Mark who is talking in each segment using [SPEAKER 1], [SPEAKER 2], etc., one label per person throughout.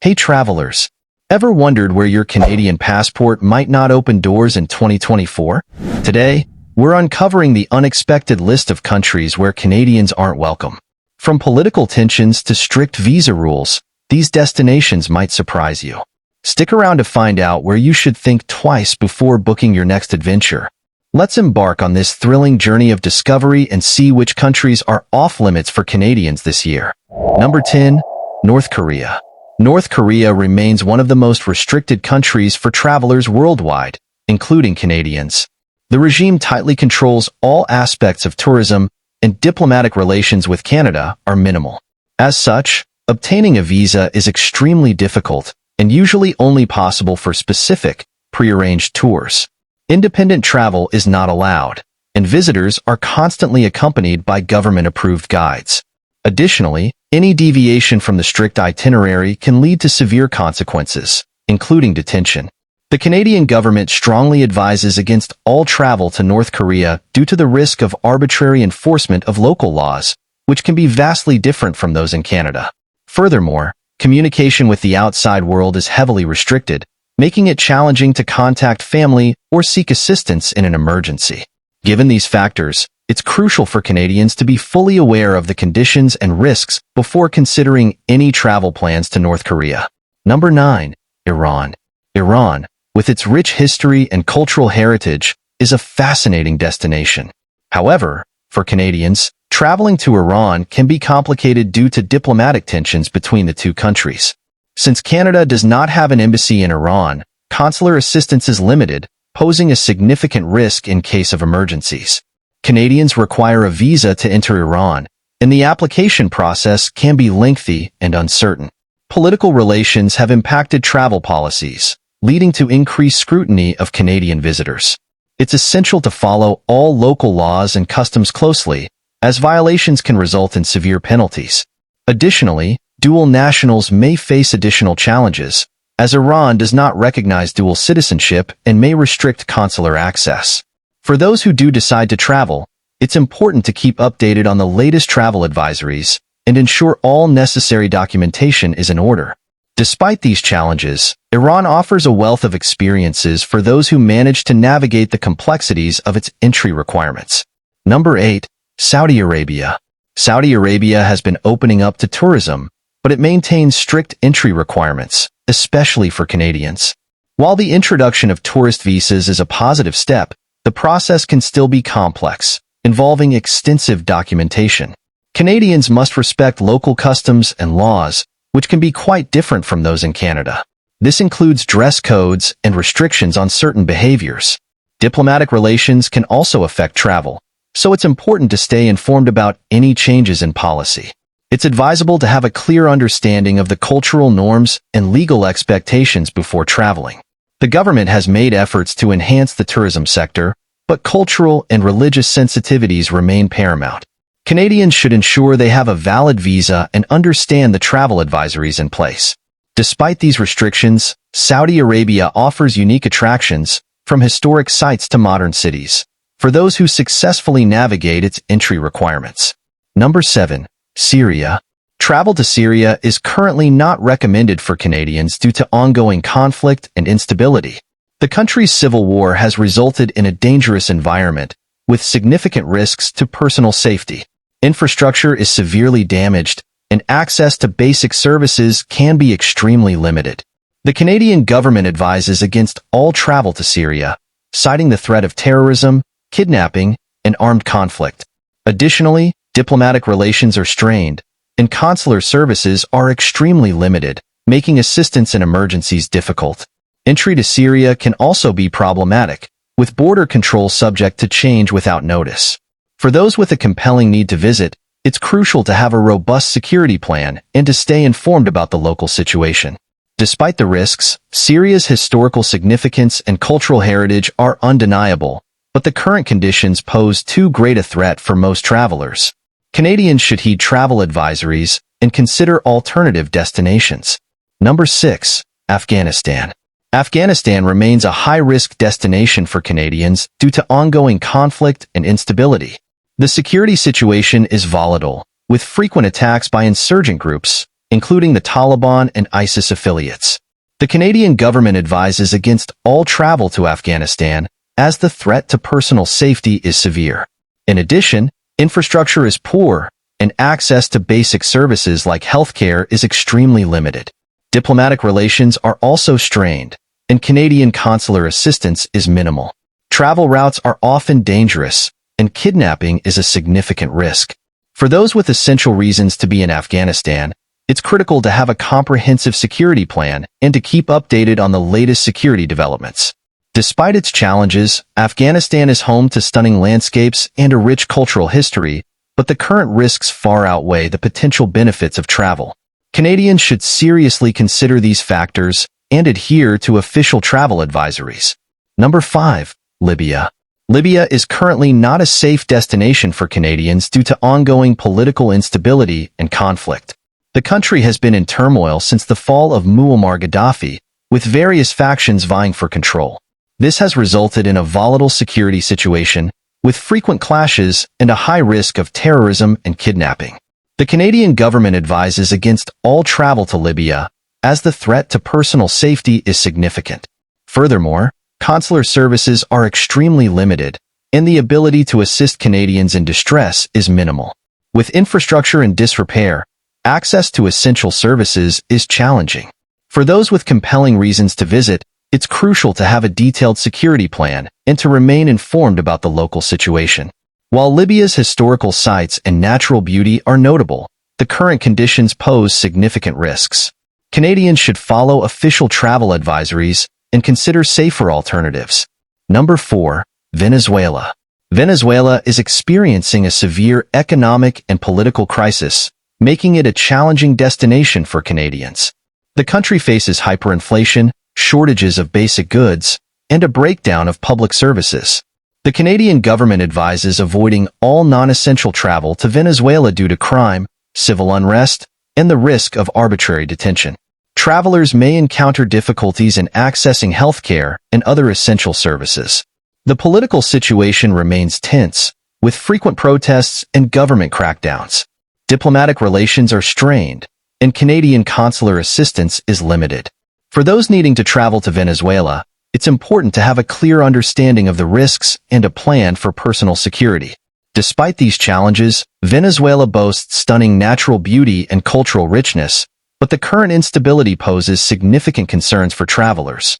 [SPEAKER 1] Hey travelers, ever wondered where your Canadian passport might not open doors in 2024? Today, we're uncovering the unexpected list of countries where Canadians aren't welcome. From political tensions to strict visa rules, these destinations might surprise you. Stick around to find out where you should think twice before booking your next adventure. Let's embark on this thrilling journey of discovery and see which countries are off-limits for Canadians this year. Number 10. North Korea. North Korea remains one of the most restricted countries for travelers worldwide, including Canadians. The regime tightly controls all aspects of tourism, and diplomatic relations with Canada are minimal. As such, obtaining a visa is extremely difficult and usually only possible for specific, prearranged tours. Independent travel is not allowed, and visitors are constantly accompanied by government-approved guides. Additionally, any deviation from the strict itinerary can lead to severe consequences, including detention. The Canadian government strongly advises against all travel to North Korea due to the risk of arbitrary enforcement of local laws, which can be vastly different from those in Canada. Furthermore, communication with the outside world is heavily restricted, making it challenging to contact family or seek assistance in an emergency. Given these factors, it's crucial for Canadians to be fully aware of the conditions and risks before considering any travel plans to North Korea. Number 9. Iran. Iran, with its rich history and cultural heritage, is a fascinating destination. However, for Canadians, traveling to Iran can be complicated due to diplomatic tensions between the two countries. Since Canada does not have an embassy in Iran, consular assistance is limited, posing a significant risk in case of emergencies. Canadians require a visa to enter Iran, and the application process can be lengthy and uncertain. Political relations have impacted travel policies, leading to increased scrutiny of Canadian visitors. It's essential to follow all local laws and customs closely, as violations can result in severe penalties. Additionally, dual nationals may face additional challenges, as Iran does not recognize dual citizenship and may restrict consular access. For those who do decide to travel, it's important to keep updated on the latest travel advisories and ensure all necessary documentation is in order. Despite these challenges, Iran offers a wealth of experiences for those who manage to navigate the complexities of its entry requirements. Number 8. Saudi Arabia. Saudi Arabia has been opening up to tourism, but it maintains strict entry requirements, especially for Canadians. While the introduction of tourist visas is a positive step, the process can still be complex, involving extensive documentation. Canadians must respect local customs and laws, which can be quite different from those in Canada. This includes dress codes and restrictions on certain behaviors. Diplomatic relations can also affect travel, so it's important to stay informed about any changes in policy. It's advisable to have a clear understanding of the cultural norms and legal expectations before traveling. The government has made efforts to enhance the tourism sector, but cultural and religious sensitivities remain paramount. Canadians should ensure they have a valid visa and understand the travel advisories in place. Despite these restrictions, Saudi Arabia offers unique attractions, from historic sites to modern cities, for those who successfully navigate its entry requirements. Number 7. Syria. Travel to Syria is currently not recommended for Canadians due to ongoing conflict and instability. The country's civil war has resulted in a dangerous environment, with significant risks to personal safety. Infrastructure is severely damaged, and access to basic services can be extremely limited. The Canadian government advises against all travel to Syria, citing the threat of terrorism, kidnapping, and armed conflict. Additionally, diplomatic relations are strained, and consular services are extremely limited, making assistance in emergencies difficult. Entry to Syria can also be problematic, with border control subject to change without notice. For those with a compelling need to visit, it's crucial to have a robust security plan and to stay informed about the local situation. Despite the risks, Syria's historical significance and cultural heritage are undeniable, but the current conditions pose too great a threat for most travelers. Canadians should heed travel advisories and consider alternative destinations. Number 6. Afghanistan. Afghanistan remains a high-risk destination for Canadians due to ongoing conflict and instability. The security situation is volatile, with frequent attacks by insurgent groups, including the Taliban and ISIS affiliates. The Canadian government advises against all travel to Afghanistan as the threat to personal safety is severe. In addition, infrastructure is poor, and access to basic services like healthcare is extremely limited. Diplomatic relations are also strained, and Canadian consular assistance is minimal. Travel routes are often dangerous, and kidnapping is a significant risk. For those with essential reasons to be in Afghanistan, it's critical to have a comprehensive security plan and to keep updated on the latest security developments. Despite its challenges, Afghanistan is home to stunning landscapes and a rich cultural history, but the current risks far outweigh the potential benefits of travel. Canadians should seriously consider these factors and adhere to official travel advisories. Number 5. Libya. Libya is currently not a safe destination for Canadians due to ongoing political instability and conflict. The country has been in turmoil since the fall of Muammar Gaddafi, with various factions vying for control. This has resulted in a volatile security situation, with frequent clashes and a high risk of terrorism and kidnapping. The Canadian government advises against all travel to Libya, as the threat to personal safety is significant. Furthermore, consular services are extremely limited, and the ability to assist Canadians in distress is minimal. With infrastructure in disrepair, access to essential services is challenging. For those with compelling reasons to visit, it's crucial to have a detailed security plan and to remain informed about the local situation. While Libya's historical sites and natural beauty are notable, the current conditions pose significant risks. Canadians should follow official travel advisories and consider safer alternatives. Number 4. Venezuela. Venezuela is experiencing a severe economic and political crisis, making it a challenging destination for Canadians. The country faces hyperinflation, shortages of basic goods, and a breakdown of public services. The Canadian government advises avoiding all non-essential travel to Venezuela due to crime, civil unrest, and the risk of arbitrary detention. Travelers may encounter difficulties in accessing healthcare and other essential services. The political situation remains tense, with frequent protests and government crackdowns. Diplomatic relations are strained, and Canadian consular assistance is limited. For those needing to travel to Venezuela, it's important to have a clear understanding of the risks and a plan for personal security. Despite these challenges, Venezuela boasts stunning natural beauty and cultural richness, but the current instability poses significant concerns for travelers.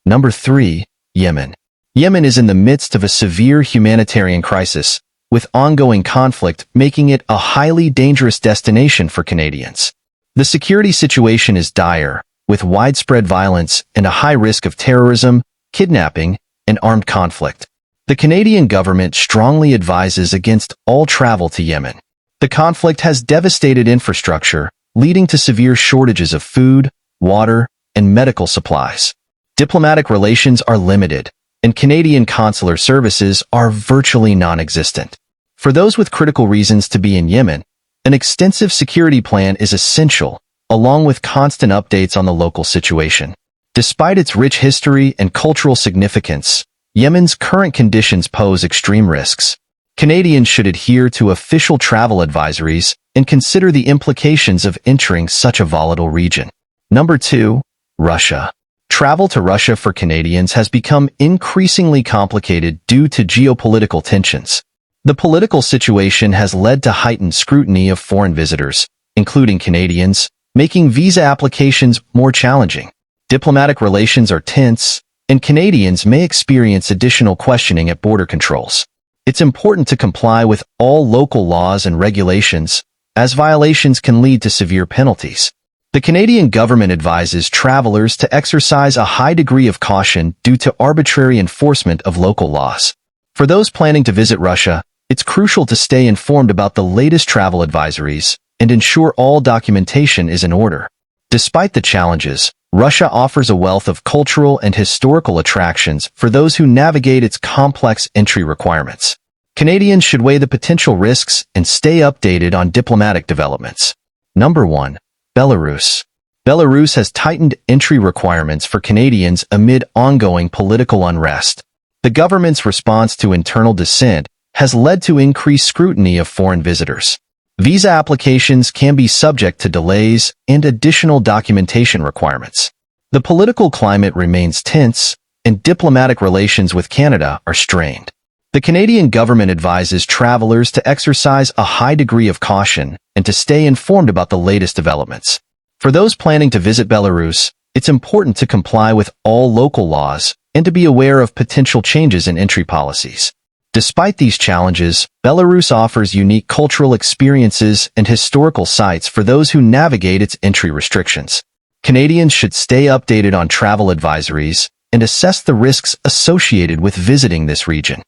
[SPEAKER 1] Number 3. Yemen. Yemen is in the midst of a severe humanitarian crisis, with ongoing conflict making it a highly dangerous destination for Canadians. The security situation is dire, with widespread violence and a high risk of terrorism, kidnapping, and armed conflict. The Canadian government strongly advises against all travel to Yemen. The conflict has devastated infrastructure, leading to severe shortages of food, water, and medical supplies. Diplomatic relations are limited, and Canadian consular services are virtually non-existent. For those with critical reasons to be in Yemen, an extensive security plan is essential, along with constant updates on the local situation. Despite its rich history and cultural significance, Yemen's current conditions pose extreme risks. Canadians should adhere to official travel advisories and consider the implications of entering such a volatile region. Number 2. Russia. Travel to Russia for Canadians has become increasingly complicated due to geopolitical tensions. The political situation has led to heightened scrutiny of foreign visitors, including Canadians, making visa applications more challenging. Diplomatic relations are tense, and Canadians may experience additional questioning at border controls. It's important to comply with all local laws and regulations, as violations can lead to severe penalties. The Canadian government advises travelers to exercise a high degree of caution due to arbitrary enforcement of local laws. For those planning to visit Russia, it's crucial to stay informed about the latest travel advisories and ensure all documentation is in order. Despite the challenges, Russia offers a wealth of cultural and historical attractions for those who navigate its complex entry requirements. Canadians should weigh the potential risks and stay updated on diplomatic developments. Number 1. Belarus. Belarus has tightened entry requirements for Canadians amid ongoing political unrest. The government's response to internal dissent has led to increased scrutiny of foreign visitors. Visa applications can be subject to delays and additional documentation requirements. The political climate remains tense, and diplomatic relations with Canada are strained. The Canadian government advises travelers to exercise a high degree of caution and to stay informed about the latest developments. For those planning to visit Belarus, it's important to comply with all local laws and to be aware of potential changes in entry policies. Despite these challenges, Belarus offers unique cultural experiences and historical sites for those who navigate its entry restrictions. Canadians should stay updated on travel advisories and assess the risks associated with visiting this region.